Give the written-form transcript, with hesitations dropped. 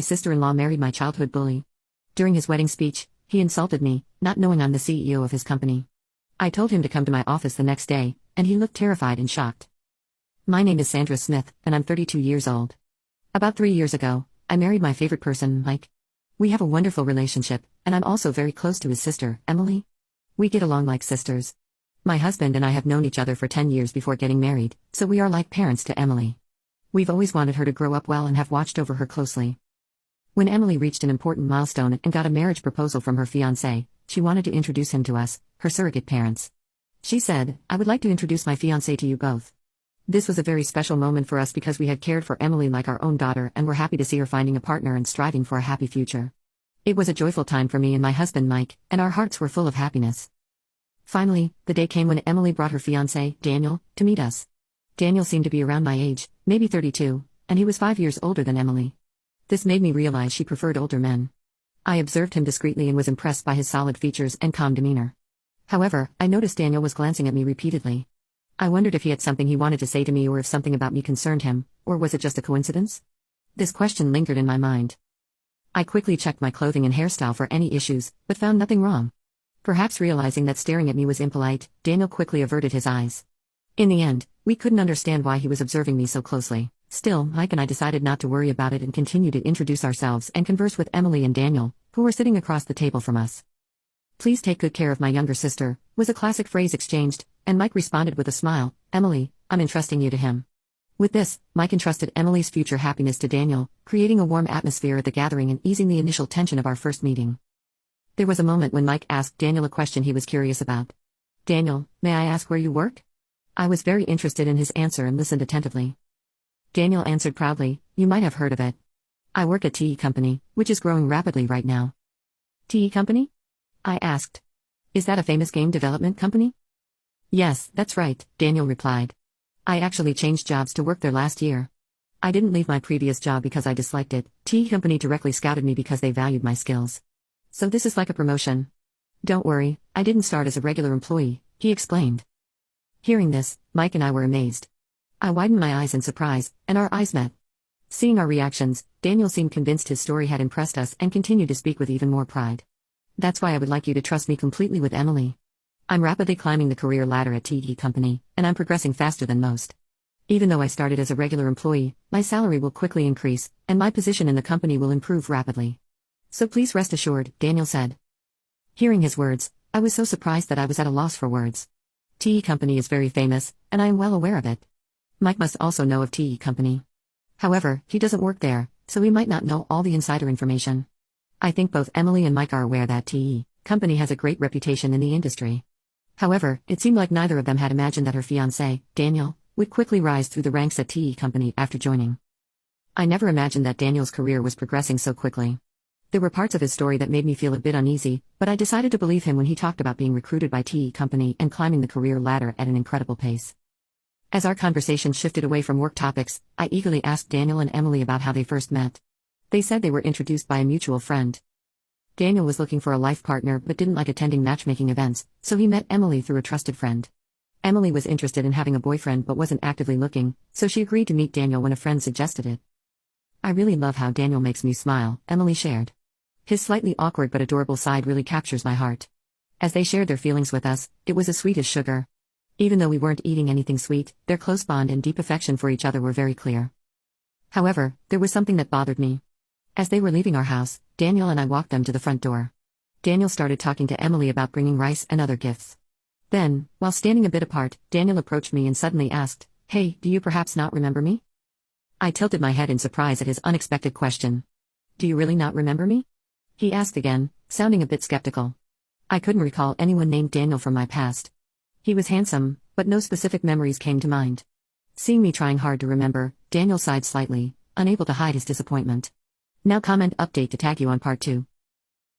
sister-in-law married my childhood bully. During his wedding speech, he insulted me, not knowing I'm the CEO of his company. I told him to come to my office the next day, and he looked terrified and shocked. My name is Sandra Smith, and I'm 32 years old. About 3 years ago, I married my favorite person, Mike. We have a wonderful relationship, and I'm also very close to his sister, Emily. We get along like sisters. My husband and I have known each other for 10 years before getting married, so we are like parents to Emily. We've always wanted her to grow up well and have watched over her closely. When Emily reached an important milestone and got a marriage proposal from her fiancé, she wanted to introduce him to us, her surrogate parents. She said, "I would like to introduce my fiancé to you both." This was a very special moment for us because we had cared for Emily like our own daughter and were happy to see her finding a partner and striving for a happy future. It was a joyful time for me and my husband Mike, and our hearts were full of happiness. Finally, the day came when Emily brought her fiancé, Daniel, to meet us. Daniel seemed to be around my age, maybe 32, and he was 5 years older than Emily. This made me realize she preferred older men. I observed him discreetly and was impressed by his solid features and calm demeanor. However, I noticed Daniel was glancing at me repeatedly. I wondered if he had something he wanted to say to me or if something about me concerned him, or was it just a coincidence? This question lingered in my mind. I quickly checked my clothing and hairstyle for any issues, but found nothing wrong. Perhaps realizing that staring at me was impolite, Daniel quickly averted his eyes. In the end, we couldn't understand why he was observing me so closely. Still, Mike and I decided not to worry about it and continue to introduce ourselves and converse with Emily and Daniel, who were sitting across the table from us. "Please take good care of my younger sister," was a classic phrase exchanged, and Mike responded with a smile, "Emily, I'm entrusting you to him." With this, Mike entrusted Emily's future happiness to Daniel, creating a warm atmosphere at the gathering and easing the initial tension of our first meeting. There was a moment when Mike asked Daniel a question he was curious about. "Daniel, may I ask where you work?" I was very interested in his answer and listened attentively. Daniel answered proudly, "You might have heard of it. I work at TE Company, which is growing rapidly right now." "TE Company?" I asked. "Is that a famous game development company?" "Yes, that's right," Daniel replied. "I actually changed jobs to work there last year. I didn't leave my previous job because I disliked it. TE Company directly scouted me because they valued my skills. So this is like a promotion." "Don't worry, I didn't start as a regular employee," he explained. Hearing this, Mike and I were amazed. I widened my eyes in surprise, and our eyes met. Seeing our reactions, Daniel seemed convinced his story had impressed us and continued to speak with even more pride. "That's why I would like you to trust me completely with Emily. I'm rapidly climbing the career ladder at TE Company, and I'm progressing faster than most. Even though I started as a regular employee, my salary will quickly increase, and my position in the company will improve rapidly. So please rest assured," Daniel said. Hearing his words, I was so surprised that I was at a loss for words. TE Company is very famous, and I am well aware of it. Mike must also know of TE Company. However, he doesn't work there, so he might not know all the insider information. I think both Emily and Mike are aware that TE Company has a great reputation in the industry. However, it seemed like neither of them had imagined that her fiancé, Daniel, would quickly rise through the ranks at TE Company after joining. I never imagined that Daniel's career was progressing so quickly. There were parts of his story that made me feel a bit uneasy, but I decided to believe him when he talked about being recruited by TE Company and climbing the career ladder at an incredible pace. As our conversation shifted away from work topics, I eagerly asked Daniel and Emily about how they first met. They said they were introduced by a mutual friend. Daniel was looking for a life partner but didn't like attending matchmaking events, so he met Emily through a trusted friend. Emily was interested in having a boyfriend but wasn't actively looking, so she agreed to meet Daniel when a friend suggested it. "I really love how Daniel makes me smile," Emily shared. "His slightly awkward but adorable side really captures my heart." As they shared their feelings with us, it was as sweet as sugar. Even though we weren't eating anything sweet, their close bond and deep affection for each other were very clear. However, there was something that bothered me. As they were leaving our house, Daniel and I walked them to the front door. Daniel started talking to Emily about bringing rice and other gifts. Then, while standing a bit apart, Daniel approached me and suddenly asked, "Hey, do you perhaps not remember me?" I tilted my head in surprise at his unexpected question. "Do you really not remember me?" he asked again, sounding a bit skeptical. I couldn't recall anyone named Daniel from my past. He was handsome, but no specific memories came to mind. Seeing me trying hard to remember, Daniel sighed slightly, unable to hide his disappointment. "Now comment update to tag you on part 2.